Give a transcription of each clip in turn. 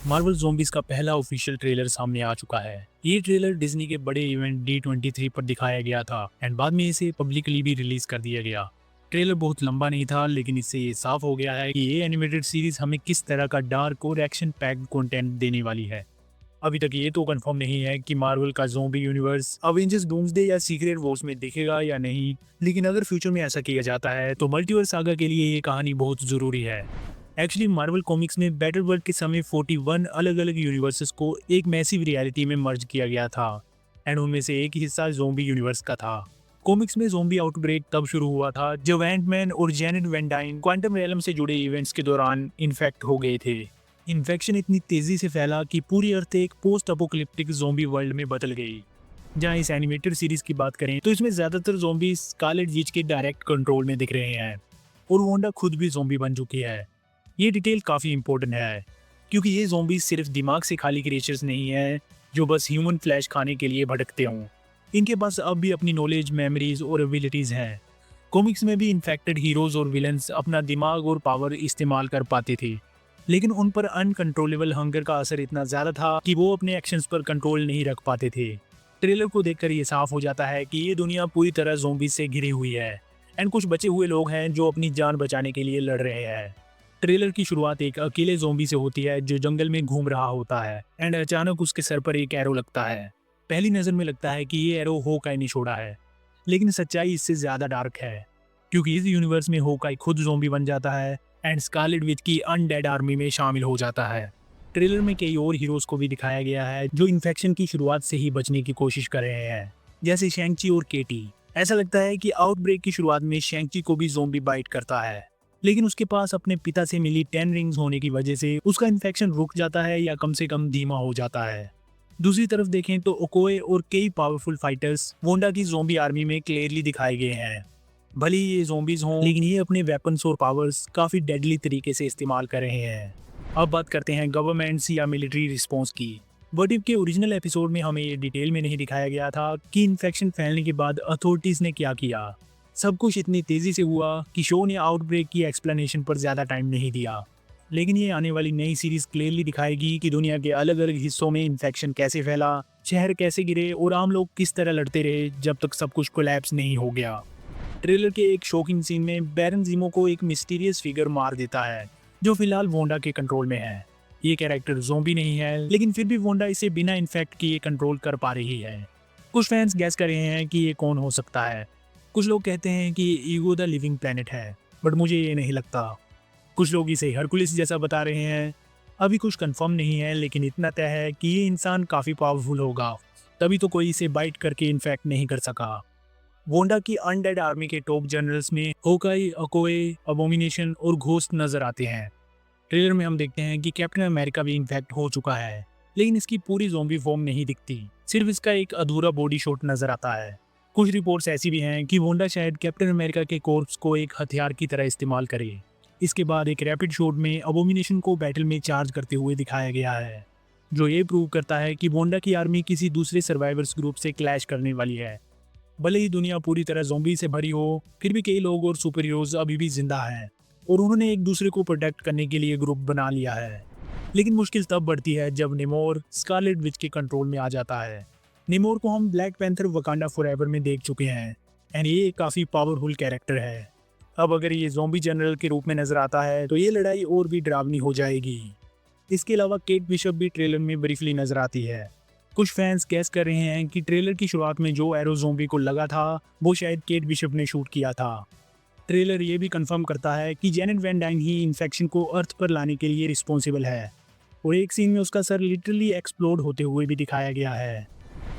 Marvel zombies का पहला official trailer सामने आ चुका है। ये ट्रेलर डिज्नी के बड़े इवेंट D23 पर दिखाया गया था एंड बाद में इसे पब्लिकली भी रिलीज कर दिया गया। ट्रेलर बहुत लंबा नहीं था, लेकिन इससे ये साफ हो गया है कि ये एनिमेटेड सीरीज हमें किस तरह का डार्क और एक्शन पैक्ड कंटेंट देने वाली है। अभी तक ये तो कंफर्म नहीं है कि मार्वल का ज़ॉम्बी यूनिवर्स अवेंजर्स डूम्सडे या सीक्रेट वॉर्स में दिखेगा या नहीं, लेकिन अगर फ्यूचर में ऐसा किया जाता है तो मल्टीवर्स सागा के लिए ये कहानी बहुत ज़रूरी है। एक्चुअली मार्वल कॉमिक्स में बैटल वर्ल्ड के समय 41 अलग अलग यूनिवर्सेस को एक मैसिव रियलिटी में मर्ज किया गया था एंड उनमें से एक हिस्सा ज़ॉम्बी यूनिवर्स का था। कॉमिक्स में ज़ॉम्बी आउटब्रेक तब शुरू हुआ था जब एंटमैन और Janet Van Dyne quantum realm से जुड़े इवेंट्स के दौरान इन्फेक्ट हो गए थे। इन्फेक्शन इतनी तेजी से फैला कि पूरी अर्थ एक पोस्ट अपोकलिप्टिक ज़ॉम्बी वर्ल्ड में बदल गई। जहां इस एनिमेटेड सीरीज की बात करें तो इसमें ज्यादातर ज़ॉम्बी स्कारलेट विच के डायरेक्ट कंट्रोल में दिख रहे हैं और वोंडा खुद भी ज़ॉम्बी बन चुकी है। ये डिटेल काफ़ी इंपॉर्टेंट है क्योंकि ये ज़ॉम्बी सिर्फ दिमाग से खाली क्रिएचर्स नहीं है जो बस ह्यूमन फ्लैश खाने के लिए भटकते हों। इनके पास अब भी अपनी नॉलेज, मेमोरीज और एबिलिटीज़ हैं। कॉमिक्स में भी इन्फेक्टेड हीरोज और विलन्स अपना दिमाग और पावर इस्तेमाल कर पाते थे, लेकिन उन पर अनकंट्रोलेबल हंगर का असर इतना ज़्यादा था कि वो अपने एक्शंस पर कंट्रोल नहीं रख पाते थे। ट्रेलर को देखकर ये साफ हो जाता है कि ये दुनिया पूरी तरह ज़ॉम्बी से घिरी हुई है एंड कुछ बचे हुए लोग हैं जो अपनी जान बचाने के लिए लड़ रहे हैं। ट्रेलर की शुरुआत एक अकेले ज़ॉम्बी से होती है जो जंगल में घूम रहा होता है एंड अचानक उसके सर पर एक एरो लगता है। पहली नज़र में लगता है कि ये एरो होकाई ने छोड़ा है, लेकिन सच्चाई इससे ज़्यादा डार्क है क्योंकि इस यूनिवर्स में होकाई खुद ज़ॉम्बी बन जाता है एंड स्कारलेट विच की अनडेड आर्मी में शामिल हो जाता है। ट्रेलर में कई और हीरोज़ को भी दिखाया गया है जो इन्फेक्शन की शुरुआत से ही बचने की कोशिश कर रहे हैं, जैसे शैंग-ची और केटी। ऐसा लगता है कि आउटब्रेक की शुरुआत में शैंग-ची को भी ज़ॉम्बी बाइट करता है, लेकिन उसके पास अपने पिता से मिली 10 रिंग्स होने की वजह से उसका इन्फेक्शन रुक जाता है या कम से कम धीमा हो जाता है। दूसरी तरफ देखें तो ओकोए और कई पावरफुल फाइटर्स वोंडा की ज़ॉम्बी आर्मी में क्लियरली दिखाए गए हैं। भले ही ये ज़ॉम्बीज हों, लेकिन ये अपने वेपन्स और पावर्स काफ़ी डेडली तरीके से इस्तेमाल कर रहे हैं। अब बात करते हैं गवर्नमेंट्स या मिलिट्री रिस्पॉन्स की। व्हाट इफ के ओरिजिनल एपिसोड में हमें ये डिटेल में नहीं दिखाया गया था कि इन्फेक्शन फैलने के बाद अथॉरिटीज़ ने क्या किया। सब कुछ इतनी तेज़ी से हुआ कि शो ने आउटब्रेक की एक्सप्लेनेशन पर ज़्यादा टाइम नहीं दिया। लेकिन ये आने वाली नई सीरीज क्लियरली दिखाएगी कि दुनिया के अलग अलग हिस्सों में इन्फेक्शन कैसे फैला, शहर कैसे गिरे और आम लोग किस तरह लड़ते रहे जब तक सब कुछ कोलैप्स नहीं हो गया। ट्रेलर के एक शॉकिंग सीन में बैरन ज़ीमो को एक मिस्टीरियस फिगर मार देता है जो फिलहाल वोंडा के कंट्रोल में है। ये कैरेक्टर ज़ॉम्बी नहीं है, लेकिन फिर भी वोंडा इसे बिना इन्फेक्ट किए कंट्रोल कर पा रही है। कुछ फैंस गैस कर रहे हैं कि ये कौन हो सकता है। कुछ लोग कहते हैं कि ईगो द लिविंग प्लेनेट है, बट मुझे ये नहीं लगता। कुछ लोग इसे हरकुलिस जैसा बता रहे हैं। अभी कुछ कंफर्म नहीं है, लेकिन इतना तय है कि ये इंसान काफ़ी पावरफुल होगा, तभी तो कोई इसे बाइट करके इन्फेक्ट नहीं कर सका। वोंडा की अनडेड आर्मी के टॉप जनरल्स में होकाई, अकोए, अबोमिनेशन और घोस्ट नजर आते हैं। ट्रेलर में हम देखते हैं कि कैप्टन अमेरिका भी इन्फेक्ट हो चुका है, लेकिन इसकी पूरी ज़ॉम्बी फॉर्म नहीं दिखती, सिर्फ इसका एक अधूरा बॉडी शॉट नजर आता है। कुछ रिपोर्ट्स ऐसी भी हैं कि वोंडा शायद कैप्टन अमेरिका के कॉर्प्स को एक हथियार की तरह इस्तेमाल करे। इसके बाद एक रैपिड शॉट में अबोमिनेशन को बैटल में चार्ज करते हुए दिखाया गया है, जो ये प्रूव करता है कि वोंडा की आर्मी किसी दूसरे सर्वाइवर्स ग्रुप से क्लैश करने वाली है। भले ही दुनिया पूरी तरह ज़ॉम्बी से भरी हो, फिर भी कई लोग और सुपर हीरोज अभी भी जिंदा हैं और उन्होंने एक दूसरे को प्रोटेक्ट करने के लिए ग्रुप बना लिया है। लेकिन मुश्किल तब बढ़ती है जब नेमोर स्कारलेट विच के कंट्रोल में आ जाता है। नेमोर को हम ब्लैक पैंथर वकांडा फॉरएवर में देख चुके हैं एंड ये काफ़ी पावरफुल कैरेक्टर है। अब अगर ये ज़ॉम्बी जनरल के रूप में नजर आता है तो ये लड़ाई और भी डरावनी हो जाएगी। इसके अलावा केट बिशप भी ट्रेलर में ब्रीफली नजर आती है। कुछ फैंस गैस कर रहे हैं कि ट्रेलर की शुरुआत में जो एरो ज़ॉम्बी को लगा था वो शायद केट बिशप ने शूट किया था। ट्रेलर ये भी कंफर्म करता है कि जेनेट वैन डाइन ही इन्फेक्शन को अर्थ पर लाने के लिए रिस्पॉन्सिबल है और एक सीन में उसका सर लिटरली एक्सप्लोड होते हुए भी दिखाया गया है।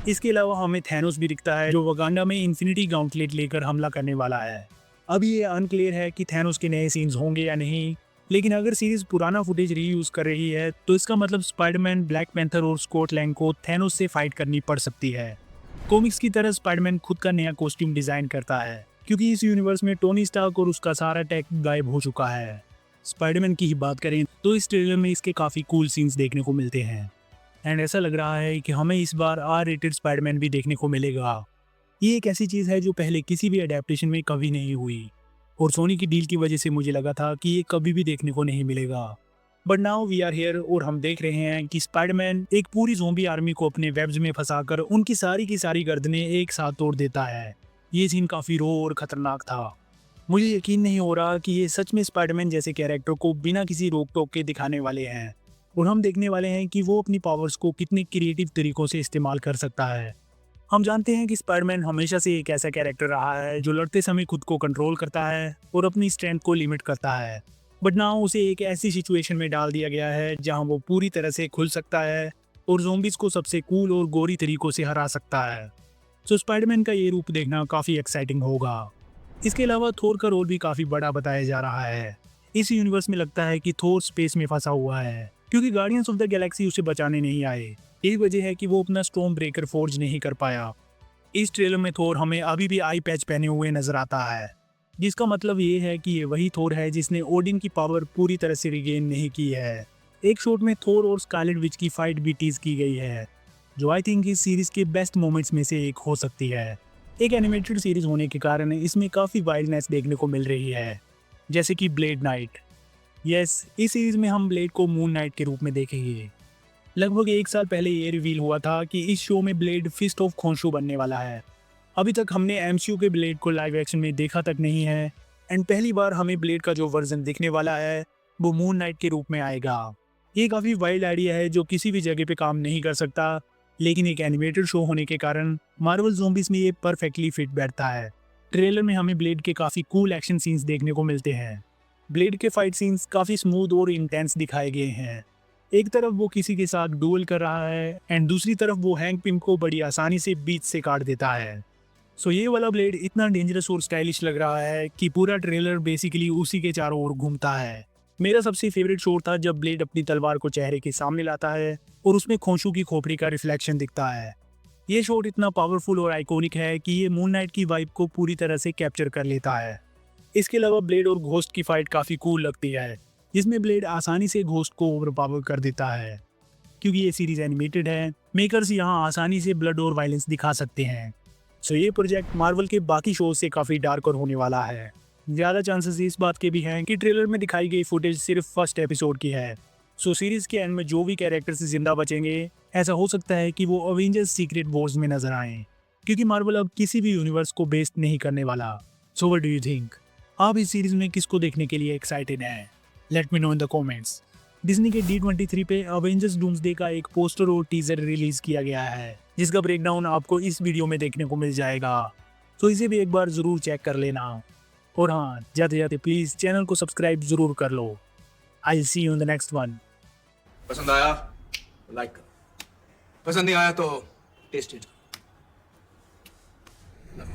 इसके अलावा हमें थैनोस भी दिखता है जो वकांडा में इन्फिनिटी गॉन्टलेट लेकर हमला करने वाला है। अब ये अनक्लियर है कि थैनोस के नए सीन्स होंगे या नहीं, लेकिन अगर सीरीज पुराना फुटेज रीयूज कर रही है तो इसका मतलब स्पाइडरमैन, ब्लैक पैंथर और स्कॉट लैंग को थैनोस से फाइट करनी पड़ सकती है। कॉमिक्स की तरह स्पाइडरमैन खुद का नया कॉस्ट्यूम डिजाइन करता है क्योंकि इस यूनिवर्स में टोनी स्टार्क और उसका सारा टेक गायब हो चुका है। स्पाइडरमैन की ही बात करें तो इस ट्रेलर में इसके काफ़ी कूल सीन्स देखने को मिलते हैं एंड ऐसा लग रहा है कि हमें इस बार R-रेटेड स्पाइडरमैन भी देखने को मिलेगा। ये एक ऐसी चीज़ है जो पहले किसी भी अडेप्टेशन में कभी नहीं हुई और सोनी की डील की वजह से मुझे लगा था कि ये कभी भी देखने को नहीं मिलेगा। But now we are here और हम देख रहे हैं कि स्पाइडरमैन एक पूरी ज़ॉम्बी आर्मी को अपने वेब्स में फंसाकर उनकी सारी की सारी गर्दनें एक साथ तोड़ देता है। ये सीन काफ़ी रो और ख़तरनाक था। मुझे यकीन नहीं हो रहा कि ये सच में स्पाइडरमैन जैसे कैरेक्टर को बिना किसी रोक टोक के दिखाने वाले हैं और हम देखने वाले हैं कि वो अपनी पावर्स को कितने क्रिएटिव तरीकों से इस्तेमाल कर सकता है। हम जानते हैं कि स्पाइडरमैन हमेशा से एक ऐसा कैरेक्टर रहा है जो लड़ते समय खुद को कंट्रोल करता है और अपनी स्ट्रेंथ को लिमिट करता है, बट नाउ उसे एक ऐसी सिचुएशन में डाल दिया गया है जहां वो पूरी तरह से खुल सकता है और ज़ॉम्बीज़ को सबसे कूल और गोरी तरीकों से हरा सकता है। सो स्पाइडरमैन का ये रूप देखना काफ़ी एक्साइटिंग होगा। इसके अलावा थोर का रोल भी काफ़ी बड़ा बताया जा रहा है। इस यूनिवर्स में लगता है कि थोर स्पेस में फंसा हुआ है क्योंकि गार्डियंस ऑफ द गैलेक्सी उसे बचाने नहीं आए। यही वजह है कि वो अपना स्टॉर्म ब्रेकर फोर्ज नहीं कर पाया। इस ट्रेलर में थोर हमें अभी भी आई पैच पहने हुए नजर आता है, जिसका मतलब ये है कि ये वही थोर है जिसने ओडिन की पावर पूरी तरह से रिगेन नहीं की है। एक शॉट में थोर और स्कारलेट विच की फाइट भी टीज की गई है, जो आई थिंक इस सीरीज के बेस्ट मोमेंट्स में से एक हो सकती है। एक एनिमेटेड सीरीज होने के कारण इसमें काफ़ी वाइल्डनेस देखने को मिल रही है, जैसे कि ब्लेड नाइट। यस, इस सीरीज में हम ब्लेड को मून नाइट के रूप में देखेंगे। लगभग 1 साल पहले ये रिवील हुआ था कि इस शो में ब्लेड फिस्ट ऑफ खोंशू बनने वाला है। अभी तक हमने एमसीयू के ब्लेड को लाइव एक्शन में देखा तक नहीं है एंड पहली बार हमें ब्लेड का जो वर्जन दिखने वाला है वो मून नाइट के रूप में आएगा। ये काफ़ी वाइल्ड आइडिया है जो किसी भी जगह पे काम नहीं कर सकता, लेकिन एक एनिमेटेड शो होने के कारण मार्वल ज़ॉम्बीज़ में ये परफेक्टली फिट बैठता है। ट्रेलर में हमें ब्लेड के काफ़ी कूल एक्शन सीन्स देखने को मिलते हैं। ब्लेड के फाइट सीन्स काफ़ी स्मूथ और इंटेंस दिखाए गए हैं। एक तरफ वो किसी के साथ डुएल कर रहा है एंड दूसरी तरफ वो हैंक पिम को बड़ी आसानी से बीच से काट देता है। सो ये वाला ब्लेड इतना डेंजरस और स्टाइलिश लग रहा है कि पूरा ट्रेलर बेसिकली उसी के चारों ओर घूमता है। मेरा सबसे फेवरेट शॉट था जब ब्लेड अपनी तलवार को चेहरे के सामने लाता है और उसमें खोंशू की खोपड़ी का रिफ्लेक्शन दिखता है। ये शॉट इतना पावरफुल और आइकॉनिक है कि ये मून नाइट की वाइब को पूरी तरह से कैप्चर कर लेता है। इसके अलावा ब्लेड और घोस्ट की फाइट काफ़ी कूल लगती है, जिसमें ब्लेड आसानी से घोस्ट को ओवरपावर कर देता है। क्योंकि ये सीरीज एनिमेटेड है, मेकर्स यहाँ आसानी से ब्लड और वायलेंस दिखा सकते हैं। सो ये प्रोजेक्ट मार्वल के बाकी शोज से काफ़ी डार्कर होने वाला है। ज़्यादा चांसेस इस बात के भी हैं कि ट्रेलर में दिखाई गई फुटेज सिर्फ फर्स्ट एपिसोड की है। सो सीरीज के एंड में जो भी कैरेक्टर्स जिंदा बचेंगे, ऐसा हो सकता है कि वो अवेंजर्स सीक्रेट वॉर्स में नजर आएं, क्योंकि मार्वल अब किसी भी यूनिवर्स को बेस्ट नहीं करने वाला। So what do you think? आप इस सीरीज में किसको देखने के लिए एक्साइटेड हैं? Let me know in the comments. Disney के D23 पे अवेंजर्स डूम्सडे का एक पोस्टर और टीजर रिलीज किया गया है, जिसका ब्रेकडाउन आपको इस वीडियो में देखने को मिल जाएगा। तो इसे भी एक बार ज़रूर चेक कर लेना। और हाँ, जाते जाते प्लीज़ चैनल को सब्सक्राइब ज़रूर कर लो। I will see you in the next one. पसंद आया लाइक करो, पसंद नहीं आया तो टेस्ट इट।